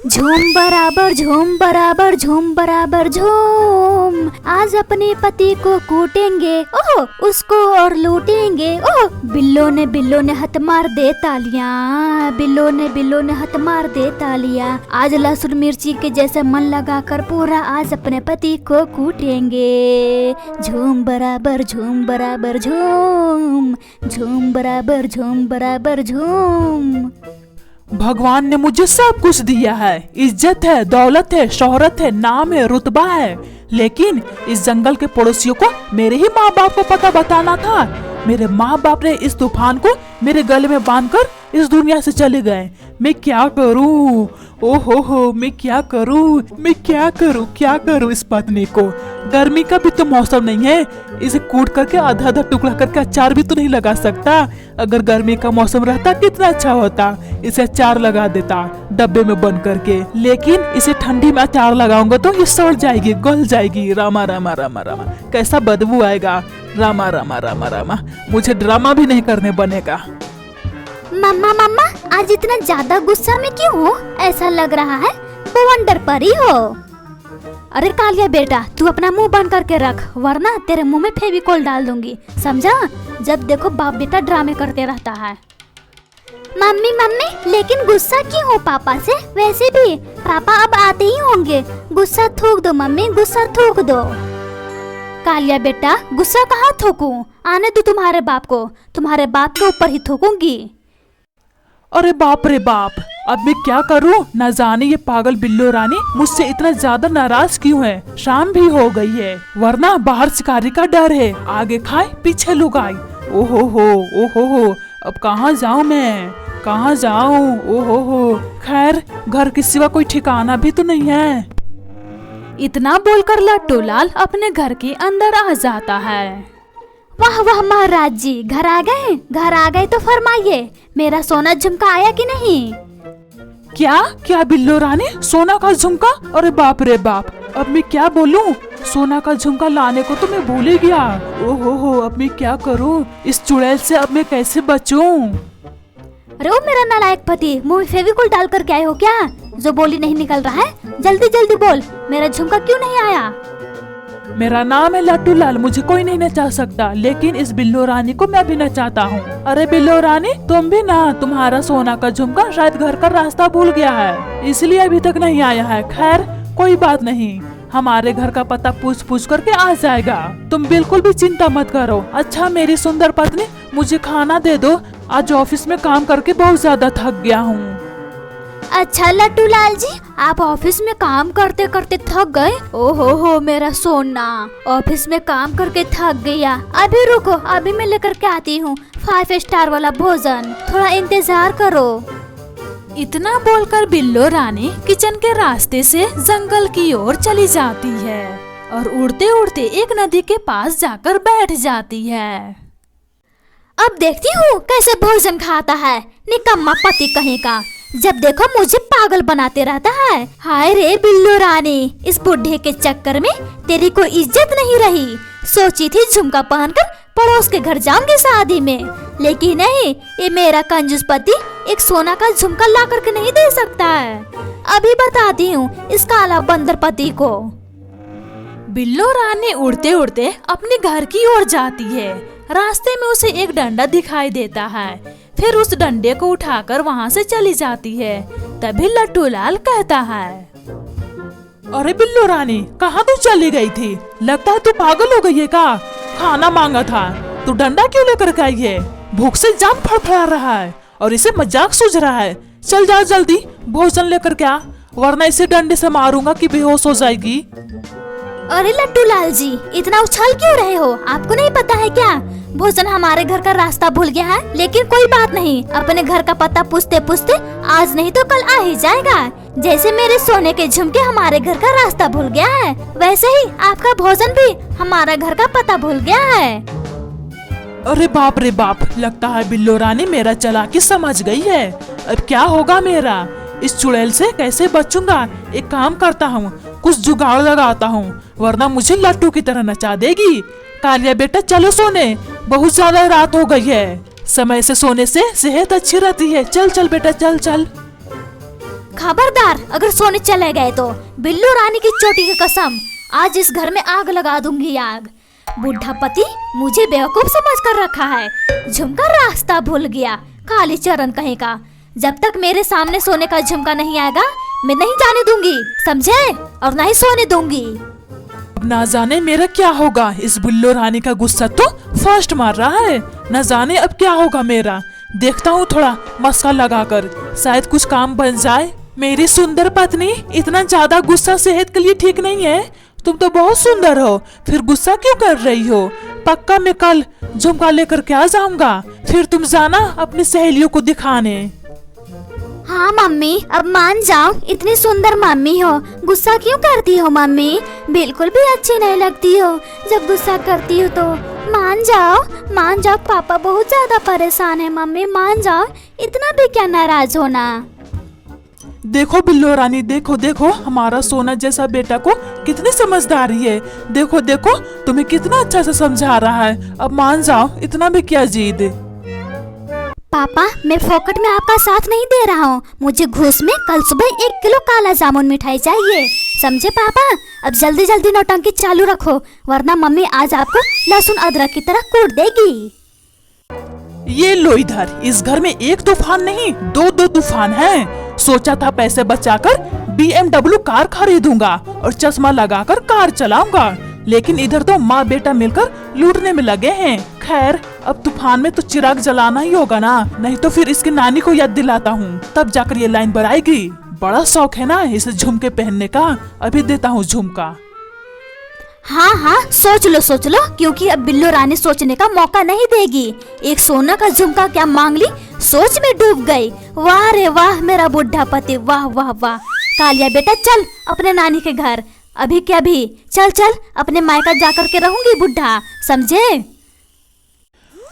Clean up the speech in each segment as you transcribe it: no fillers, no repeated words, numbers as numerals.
झूम बराबर झूम बराबर झूम बराबर झूम, आज अपने पति को कूटेंगे ओह उसको और लूटेंगे। ओह बिल्लो ने हथ मार दे तालियां, बिल्लो ने हथ मार दे तालियां। आज लहसुन मिर्ची के जैसे मन लगाकर पूरा आज अपने पति को कूटेंगे। झूम बराबर झूम बराबर झूम, झूम बराबर झूम बराबर झूम। भगवान ने मुझे सब कुछ दिया है, इज्जत है, दौलत है, शोहरत है, नाम है, रुतबा है, लेकिन इस जंगल के पड़ोसियों को मेरे ही माँ बाप को पता बताना था। मेरे माँ बाप ने इस तूफान को मेरे गले में बांधकर इस दुनिया से चले गए। मैं क्या करूं? ओहो मैं क्या करूं इस पत्नी को? गर्मी का भी तो मौसम नहीं है, इसे कूट करके आधा आधा टुकड़ा करके अचार भी तो नहीं लगा सकता। अगर गर्मी का मौसम रहता कितना अच्छा होता, इसे अचार लगा देता डब्बे में बंद करके, लेकिन इसे ठंडी में अचार लगाऊंगा तो ये सड़ जाएगी, गल जाएगी। रामा रामा रामा रामा, कैसा बदबू आएगा। रामा रामा रामा रामा, मुझे ड्रामा भी नहीं करने बनेगा। मम्मा आज इतना ज्यादा गुस्सा में क्यों हो? ऐसा लग रहा है बवंडर परी हो। अरे कालिया बेटा, तू अपना मुंह बंद करके रख, वरना तेरे मुंह में फेविकोल डाल दूंगी, समझा? जब देखो बाप बेटा ड्रामे करते रहता है। मम्मी लेकिन गुस्सा क्यों हो पापा से? वैसे भी पापा अब आते ही होंगे, गुस्सा थूक दो मम्मी, गुस्सा थूक दो। कालिया बेटा गुस्सा कहाँ थूकूं? आने दो तुम्हारे बाप को, तुम्हारे बाप के ऊपर ही थूकूंगी। अरे बाप रे बाप, अब मैं क्या करूं? न जाने ये पागल बिल्लो रानी मुझसे इतना ज्यादा नाराज क्यों है। शाम भी हो गई है, वरना बाहर शिकारी का डर है, आगे खाए पीछे लुगाई। ओहो, अब कहाँ जाऊं मैं, कहाँ जाऊं? ओहो, खैर घर के सिवा कोई ठिकाना भी तो नहीं है। इतना बोलकर लट्टू लाल अपने घर के अंदर आ जाता है। वाह महाराज जी, घर आ गए तो फरमाइए, मेरा सोना झुमका आया कि नहीं? क्या बिल्लो रानी, सोना का झुमका? अरे बाप रे बाप, अब मैं क्या बोलूं? सोना का झुमका लाने को तो मैं भूल ही गया। ओहो, अब मैं क्या करूं? इस चुड़ैल से अब मैं कैसे बचूं? अरे ओ मेरा नालायक पति, मुंह में फेविकोल डाल कर के आए हो क्या? जो बोली नहीं निकल रहा है, जल्दी बोल, मेरा झुमका क्यों नहीं आया? मेरा नाम है लट्टू लाल, मुझे कोई नहीं नचा सकता, लेकिन इस बिल्लो रानी को मैं भी नचाता हूँ। अरे बिल्लो रानी, तुम भी ना, तुम्हारा सोना का झुमका शायद घर का रास्ता भूल गया है, इसलिए अभी तक नहीं आया है। खैर कोई बात नहीं, हमारे घर का पता पूछ करके आ जाएगा, तुम बिल्कुल भी चिंता मत करो। अच्छा मेरी सुंदर पत्नी, मुझे खाना दे दो, आज ऑफिस में काम करके बहुत ज्यादा थक गया हूँ। अच्छा लट्टू लाल जी, आप ऑफिस में काम करते करते थक गए? ओहो मेरा सोना, ऑफिस में काम करके थक गया। अभी रुको, अभी मैं लेकर के आती हूँ 5 स्टार वाला भोजन, थोड़ा इंतजार करो। इतना बोलकर बिल्लो रानी किचन के रास्ते से जंगल की ओर चली जाती है और उड़ते उड़ते एक नदी के पास जाकर बैठ जाती है। अब देखती हूँ कैसे भोजन खाता है, निकम्मा पति कहीं का, जब देखो मुझे पागल बनाते रहता है। हाय रे बिल्लो रानी, इस बुढ़े के चक्कर में तेरी कोई इज्जत नहीं रही। सोची थी झुमका पहनकर पड़ोस के घर जाऊंगी शादी में, लेकिन नहीं, ये मेरा कंजूस पति एक सोना का झुमका ला करके नहीं दे सकता है। अभी बताती हूँ इस काला बंदर पति को। बिल्लो रानी उड़ते उड़ते अपने घर की ओर जाती है। रास्ते में उसे एक डंडा दिखाई देता है, फिर उस डंडे को उठाकर वहाँ से चली जाती है। तभी लट्टू लाल कहता है, अरे बिल्लो रानी, कहाँ तू चली गई थी? लगता है तू पागल हो गई है का? खाना मांगा था, तू डंडा क्यों लेकर के आई है? भूख से जान फड़फड़ा रहा है और इसे मजाक सूझ रहा है। चल जा जल्दी भोजन लेकर के आ, वरना इसे डंडे से मारूंगा कि बेहोश हो जाएगी। अरे लट्टू लाल जी, इतना उछल क्यों रहे हो? आपको नहीं पता है क्या, भोजन हमारे घर का रास्ता भूल गया है? लेकिन कोई बात नहीं, अपने घर का पता पूछते पूछते आज नहीं तो कल आ ही जाएगा। जैसे मेरे सोने के झुमके हमारे घर का रास्ता भूल गया है, वैसे ही आपका भोजन भी हमारा घर का पता भूल गया है। अरे बाप रे बाप, लगता है बिल्लो रानी मेरा चालाकी समझ गई है। अब क्या होगा मेरा? इस चुड़ैल से कैसे बचूंगा? एक काम करता हूँ, कुछ जुगाड़ लगाता हूँ, वरना मुझे लट्टू की तरह नचा देगी। कालिया बेटा चलो सोने, बहुत ज्यादा रात हो गई है, समय से सोने से सेहत अच्छी रहती है। चल बेटा चल। खबरदार अगर सोने चले गए तो बिल्लू रानी की चोटी की कसम, आज इस घर में आग लगा दूंगी आग। बुढ़ा पति मुझे बेवकूफ समझ कर रखा है, झुमका रास्ता भूल गया, काली चरण कहीं का। जब तक मेरे सामने सोने का झुमका नहीं आएगा मैं नहीं जाने दूंगी, समझे? और नहीं सोने दूंगी। अब ना जाने मेरा क्या होगा, इस बिल्लो रानी का गुस्सा तो फर्स्ट मार रहा है। न जाने अब क्या होगा मेरा, देखता हूँ थोड़ा मस्का लगाकर, शायद कुछ काम बन जाए। मेरी सुंदर पत्नी, इतना ज्यादा गुस्सा सेहत के लिए ठीक नहीं है। तुम तो बहुत सुंदर हो, फिर गुस्सा क्यों कर रही हो? पक्का मैं कल झुमका लेकर के आ जाऊंगा, फिर तुम जाना अपनी सहेलियों को दिखाने। हाँ मम्मी, अब मान जाओ, इतनी सुंदर मम्मी हो, गुस्सा क्यों करती हो मम्मी? बिल्कुल भी अच्छी नहीं लगती हो जब गुस्सा करती हो तो। मान जाओ, पापा बहुत ज्यादा परेशान है मम्मी, मान जाओ, इतना भी क्या नाराज होना। देखो बिल्लो रानी, देखो देखो हमारा सोना जैसा बेटा को कितनी समझदारी है। देखो देखो तुम्हें कितना अच्छा से समझा रहा है। अब मान जाओ, इतना भी क्या जिद। पापा मैं फोकट में आपका साथ नहीं दे रहा हूँ, मुझे घूस में कल सुबह 1 किलो काला जामुन मिठाई चाहिए, समझे पापा? अब जल्दी जल्दी नौटंकी चालू रखो, वरना मम्मी आज आपको लहसुन अदरक की तरह कूट देगी। ये लो इधर, इस घर में एक तूफान नहीं, दो तूफान हैं। सोचा था पैसे बचाकर BMW कार खरीदूंगा और चश्मा लगाकर कार चलाऊंगा, लेकिन इधर तो माँ बेटा मिलकर लूटने में लगे हैं। खैर अब तूफान में तो चिराग जलाना ही होगा ना, नहीं तो फिर इसकी नानी को याद दिलाता हूँ, तब जाकर ये लाइन बनाएगी। बड़ा शौक है ना इसे झुमके पहनने का, अभी देता हूँ झुमका। हाँ सोच लो, क्योंकि अब बिल्लो रानी सोचने का मौका नहीं देगी। एक सोना का झुमका क्या मांग ली, सोच में डूब गई। वाह रे वाह मेरा बुढ़ा पति, वाह वाह वाह। कालिया बेटा चल अपने नानी के घर, अभी क्या भी, चल अपने मायका जाकर के रहूंगी बुढ़ा, समझे?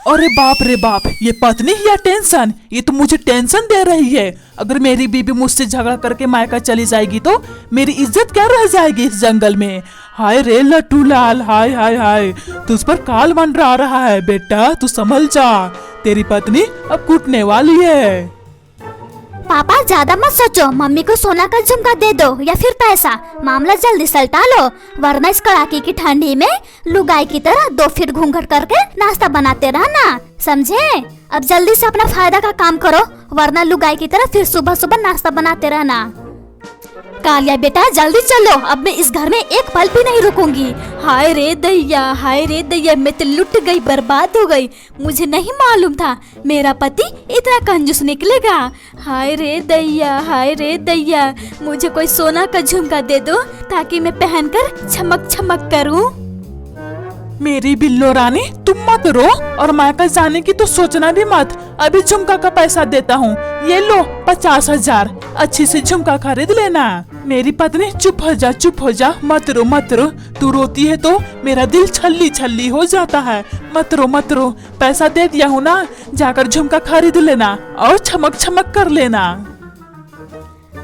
अरे बाप रे बाप, ये पत्नी या टेंशन, ये तो मुझे टेंशन दे रही है। अगर मेरी बीबी मुझसे झगड़ा करके मायका चली जाएगी तो मेरी इज्जत क्या रह जाएगी इस जंगल में। हाय रे लट्टू लाल, हाय हाय हाय, तुझ पर काल मंडरा रहा है बेटा, तू संभल जा, तेरी पत्नी अब कूटने वाली है। पापा ज्यादा मत सोचो, मम्मी को सोना का झुमका दे दो या फिर पैसा, मामला जल्दी सलटा लो, वरना इस कड़ाके की ठंडी में लुगाई की तरह 2 फीट घूंघट करके नाश्ता बनाते रहना, समझे? अब जल्दी से अपना फायदा का काम करो, वरना लुगाई की तरह फिर सुबह सुबह नाश्ता बनाते रहना। कालिया बेटा जल्दी चलो, अब मैं इस घर में एक पल भी नहीं रुकूंगी। हाय रे दैया, मैं तो लुट गई, बर्बाद हो गई, मुझे नहीं मालूम था मेरा पति इतना कंजूस निकलेगा। हाय रे दैया, मुझे कोई सोना का झुमका दे दो ताकि मैं पहनकर चमक करूं। मेरी बिल्लो रानी तुम मत रो, और मायका जाने की तो सोचना भी मत। अभी झुमका का पैसा देता हूँ, ये लो 50,000, अच्छी सी झुमका खरीद लेना। मेरी पत्नी चुप हो जा, मत रो, तू रोती है तो मेरा दिल छल्ली हो जाता है। मत रो, पैसा दे दिया हूँ ना, जाकर झुमका खरीद लेना और चमक कर लेना।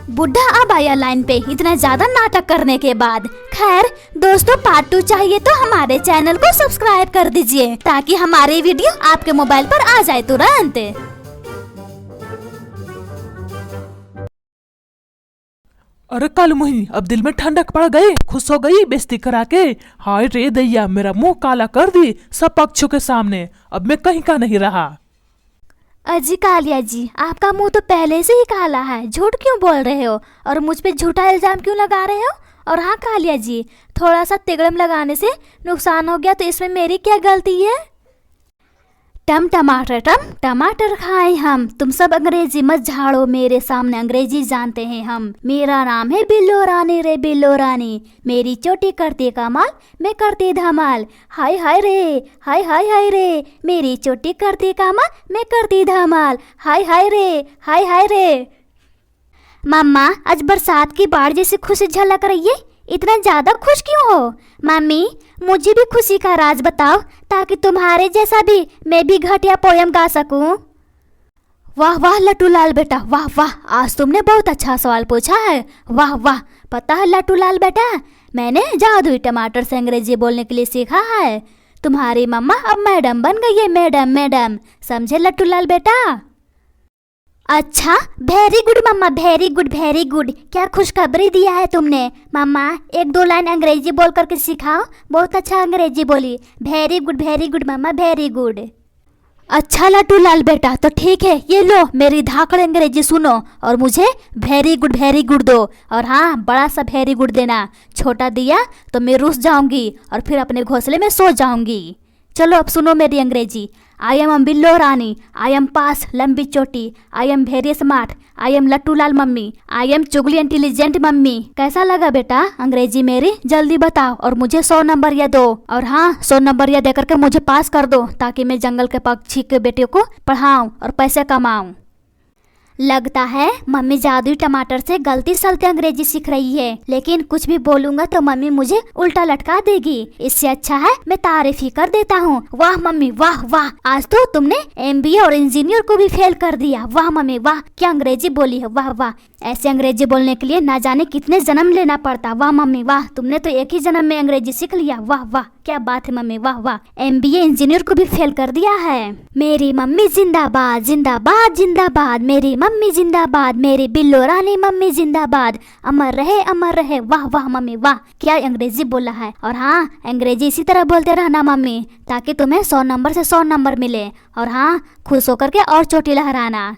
बुढ़ा अब आया लाइन पे इतना ज्यादा नाटक करने के बाद। खैर दोस्तों, पार्ट 2 चाहिए तो हमारे चैनल को सब्सक्राइब कर दीजिए ताकि हमारे वीडियो आपके मोबाइल पर आ जाए तुरंत। अरे कल मुही, अब दिल में ठंडक पड़ गई, खुश हो गई बेइज्जती करा के। हाय रे दैया, मेरा मुंह काला कर दी सब पक्षों के सामने, अब मैं कहीं का नहीं रहा। अजी कालिया जी, आपका मुंह तो पहले से ही काला है, झूठ क्यों बोल रहे हो और मुझ पे झूठा इल्जाम क्यों लगा रहे हो? और हाँ कालिया जी, थोड़ा सा तिगड़म लगाने से नुकसान हो गया तो इसमें मेरी क्या गलती है? टमाटर खाए हम, तुम सब अंग्रेजी मत झाड़ो मेरे सामने, अंग्रेजी जानते हैं हम। मेरा नाम है बिल्लो रानी रे बिल्लो रानी, मेरी चोटी करती कमाल, मैं करती धमाल। हाय हाय रे, मेरी चोटी करती कमाल, मैं करती धमाल। हाय रे। मम्मा आज बरसात की बाढ़ जैसी खुशी झलक रही है, इतना ज्यादा खुश क्यों हो? मम्मी मुझे भी खुशी का राज बताओ ताकि तुम्हारे जैसा भी मैं भी घटिया पोयम गा सकूं। वाह वाह लट्टू लाल बेटा, वाह वाह, आज तुमने बहुत अच्छा सवाल पूछा है। वाह वाह, पता है लट्टू लाल बेटा, मैंने जादुई टमाटर से अंग्रेजी बोलने के लिए सीखा है। तुम्हारी मम्मा अब मैडम बन गई है, मैडम। समझे लट्टू लाल बेटा? अच्छा, वेरी गुड मम्मा, वेरी गुड वेरी गुड। क्या खुशखबरी दिया है तुमने मम्मा। एक दो लाइन अंग्रेजी बोल करके सिखाओ। बहुत अच्छा अंग्रेजी बोली। वेरी गुड मम्मा, वेरी गुड। अच्छा लट्टू लाल बेटा, तो ठीक है, ये लो मेरी धाकड़ अंग्रेजी सुनो और मुझे वेरी गुड दो। और हाँ, बड़ा सा वेरी गुड देना। छोटा दिया तो मैं रुस जाऊंगी और फिर अपने घोंसले में सो जाऊंगी। चलो अब सुनो मेरी अंग्रेजी। आई एम बिल्लो रानी, आई एम पास लंबी चोटी, I am very smart, I am लट्टू लाल मम्मी, आई एम चुगली इंटेलिजेंट मम्मी। कैसा लगा बेटा अंग्रेजी मेरी? जल्दी बताओ और मुझे 100 नंबर या दो। और हाँ, 100 नंबर या दे करके मुझे पास कर दो, ताकि मैं जंगल के पक्षी के बेटियों को पढ़ाऊं और पैसे कमाऊं। लगता है मम्मी जादुई टमाटर से गलती सलती अंग्रेजी सीख रही है, लेकिन कुछ भी बोलूंगा तो मम्मी मुझे उल्टा लटका देगी। इससे अच्छा है मैं तारीफ ही कर देता हूँ। वाह मम्मी, वाह वाह, आज तो तुमने MBA और इंजीनियर को भी फेल कर दिया। वाह मम्मी वाह, क्या अंग्रेजी बोली है, वाह वाह। ऐसे अंग्रेजी बोलने के लिए ना जाने कितने जन्म लेना पड़ता। वाह मम्मी वाह, तुमने तो एक ही जन्म में अंग्रेजी सीख लिया। वाह वाह, क्या बात है मम्मी, वाह वाह। MBA इंजीनियर को भी फेल कर दिया है। मेरी मम्मी जिंदाबाद जिंदाबाद जिंदाबाद, मेरी मम्मी जिंदाबाद, मेरी बिल्लो रानी मम्मी जिंदाबाद, अमर रहे। वाह वाह मम्मी वाह, क्या अंग्रेजी बोला है। और हाँ, अंग्रेजी इसी तरह बोलते रहना मम्मी, ताकि तुम्हें 100 नंबर से 100 नंबर मिले। और हाँ, खुश होकर के और चोटी लहराना।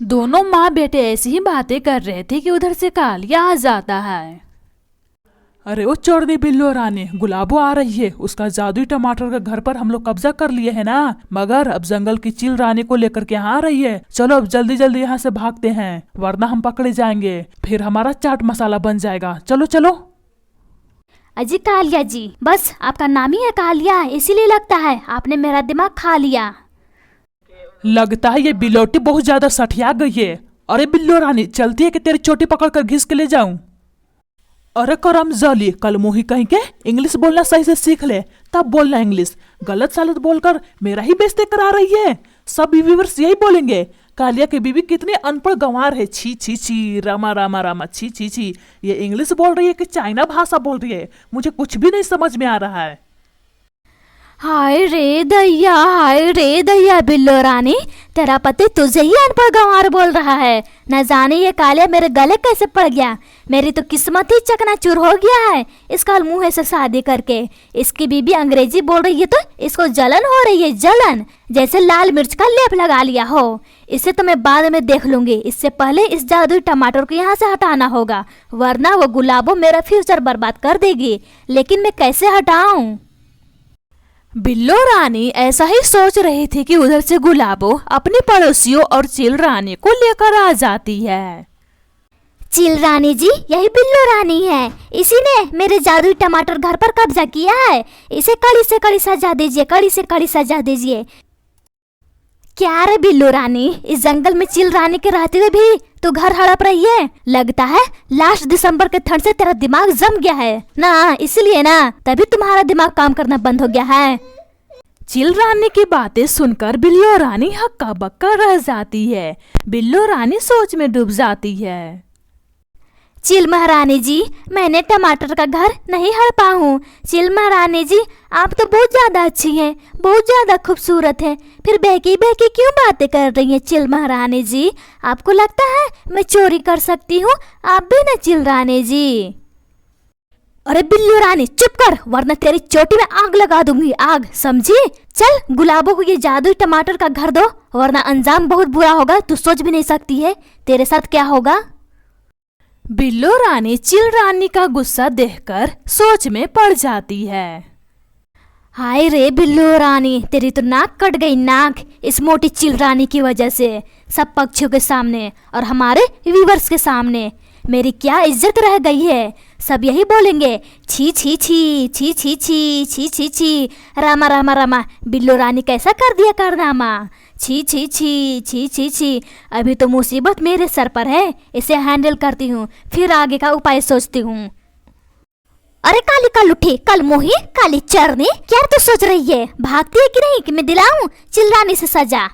दोनों माँ बेटे ऐसी ही बातें कर रहे थे कि उधर से कालिया आ जाता है। अरे ओ चोरनी बिल्लो रानी, गुलाबो आ रही है। उसका जादुई टमाटर का घर पर हम लोग कब्जा कर लिए है ना, मगर अब जंगल की चील रानी को लेकर के यहाँ आ रही है। चलो अब जल्दी जल्दी यहाँ से भागते हैं, वरना हम पकड़े जाएंगे, फिर हमारा चाट मसाला बन जाएगा। चलो चलो। अजी कालिया जी, बस आपका नाम ही है कालिया, इसीलिए लगता है आपने मेरा दिमाग खा लिया। लगता है ये बिलोटी बहुत ज्यादा सठिया गई है। अरे बिल्लो रानी, चलती है कि तेरी चोटी पकड़ कर घिस के ले जाऊं? अरे करम जली, कल मुही कहीं के इंग्लिश बोलना सही से सीख ले, तब बोलना इंग्लिश। गलत सलत बोलकर मेरा ही बेइज्जती करा रही है। सब व्यूअर्स यही बोलेंगे, कालिया की बीवी कितनी अनपढ़ गंवार है। छी छी छी, रामा रामा रामा, छी छी छी। ये इंग्लिश बोल रही है कि चाइना भाषा बोल रही है, मुझे कुछ भी नहीं समझ में आ रहा है। हाय रे दैया बिल्लो रानी, तेरा पति तुझे ही अनपढ़ गंवार बोल रहा है। न जाने ये कालिया मेरे गले कैसे पड़ गया। मेरी तो किस्मत ही चकनाचूर हो गया है इसका मुँह से शादी करके। इसकी बीबी अंग्रेजी बोल रही है तो इसको जलन हो रही है, जलन, जैसे लाल मिर्च का लेप लगा लिया हो। इसे तो मैं बाद में देख लूंगी, इससे पहले इस जादुई टमाटर को यहाँ से हटाना होगा, वरना वो गुलाबो मेरा फ्यूचर बर्बाद कर देगी। लेकिन मैं कैसे हटाऊं? बिल्लो रानी ऐसा ही सोच रही थी कि उधर से गुलाबो अपनी पड़ोसियों और चील रानी को लेकर आ जाती है। चील रानी जी, यही बिल्लो रानी है, इसी ने मेरे जादुई टमाटर घर पर कब्जा किया है। इसे कड़ी से कड़ी सजा दीजिए, कड़ी से कड़ी सजा दीजिए। क्या रे बिल्लो रानी, इस जंगल में चील रानी के रहते हुए भी तू घर हड़प रही है? लगता है लास्ट दिसंबर के ठंड से तेरा दिमाग जम गया है ना, इसलिए ना, तभी तुम्हारा दिमाग काम करना बंद हो गया है। चील रानी की बातें सुनकर बिल्लो रानी हक्का बक्का रह जाती है। बिल्लो रानी सोच में डूब जाती है। चील महारानी जी, मैंने टमाटर का घर नहीं हड़पा हूँ। चील महारानी जी, आप तो बहुत ज्यादा अच्छी हैं, बहुत ज्यादा खूबसूरत हैं, फिर बहकी बहकी क्यों बातें कर रही हैं चील महारानी जी? आपको लगता है मैं चोरी कर सकती हूँ? आप भी ना चील रानी जी। अरे बिल्लो रानी चुप कर, वरना तेरी चोटी में आग लगा दूंगी, आग, समझी? चल गुलाबों को ये जादुई टमाटर का घर दो, वरना अंजाम बहुत बुरा होगा। तू सोच भी नहीं सकती है तेरे साथ क्या होगा। बिल्लो रानी चील रानी का गुस्सा देखकर सोच में पड़ जाती है। हाय रे बिल्लो रानी, तेरी तो नाक कट गई, नाक, इस मोटी चील रानी की वजह से। सब पक्षियों के सामने और हमारे व्यूअर्स के सामने मेरी क्या इज्जत रह गई है। सब यही बोलेंगे, छी छी छी छी छी छी छी छी छी, रामा रामा रामा, बिल्लो रानी कैसा कर दिया कारनामा, छी छी छी छी छी छी। अभी तो मुसीबत मेरे सर पर है, इसे हैंडल करती हूँ, फिर आगे का उपाय सोचती हूँ। अरे काली कालुठी, कल मोही, काली चरनी, क्या तू सोच रही है? भागती है कि नहीं कि मैं दिलाऊं चील रानी से सजा?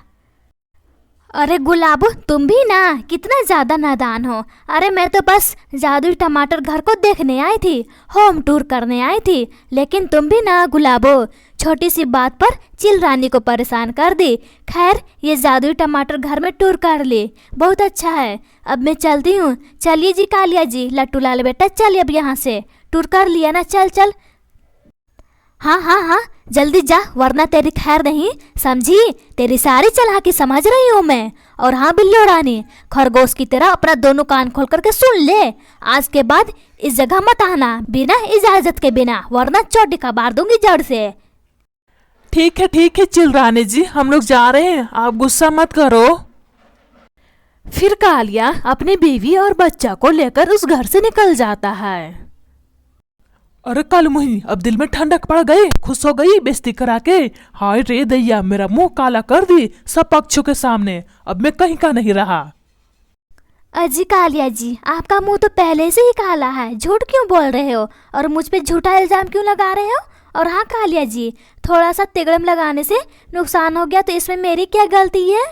अरे गुलाबो, तुम भी ना कितना ज्यादा नादान हो। अरे मैं तो बस जादुई टमाटर घर को देखने आई थी, होम टूर करने आई थी, लेकिन तुम भी ना गुलाबो छोटी सी बात पर चिल रानी को परेशान कर दी। खैर ये जादुई टमाटर घर में टूर कर ली, बहुत अच्छा है। अब मैं चलती हूँ। चलिए जी कालिया जी, लट्टू लाल बेटा चलिए अब यहाँ से, टूर कर लिया ना, चल चल। हाँ हाँ हाँ जल्दी जा वरना तेरी खैर नहीं, समझी? तेरी सारी चालाकी समझ रही हूँ मैं। और हाँ बिल्लो रानी, खरगोश की तरह अपना दोनों कान खोल करके सुन ले, आज के बाद इस जगह मत आना बिना इजाजत के, बिना, वरना चोटी का बार दूंगी जड़ से। ठीक है चिल रानी जी, हम लोग जा रहे हैं, आप गुस्सा मत करो। फिर कालिया अपनी बीवी और बच्चा को लेकर उस घर से निकल जाता है। अरे कालू मुही, अब दिल में ठंडक पड़ गई, खुश हो गई बेइज्जती करा के। हाय रे दैया, मेरा मुंह काला कर दी सब पक्षों के सामने, अब मैं कहीं का नहीं रहा। अजी कालिया जी, आपका मुंह तो पहले से ही काला है, झूठ क्यों बोल रहे हो और मुझ पे झूठा इल्जाम क्यों लगा रहे हो? और हाँ कालिया जी, थोड़ा सा तिगड़म लगाने से नुकसान हो गया तो इसमें मेरी क्या गलती है?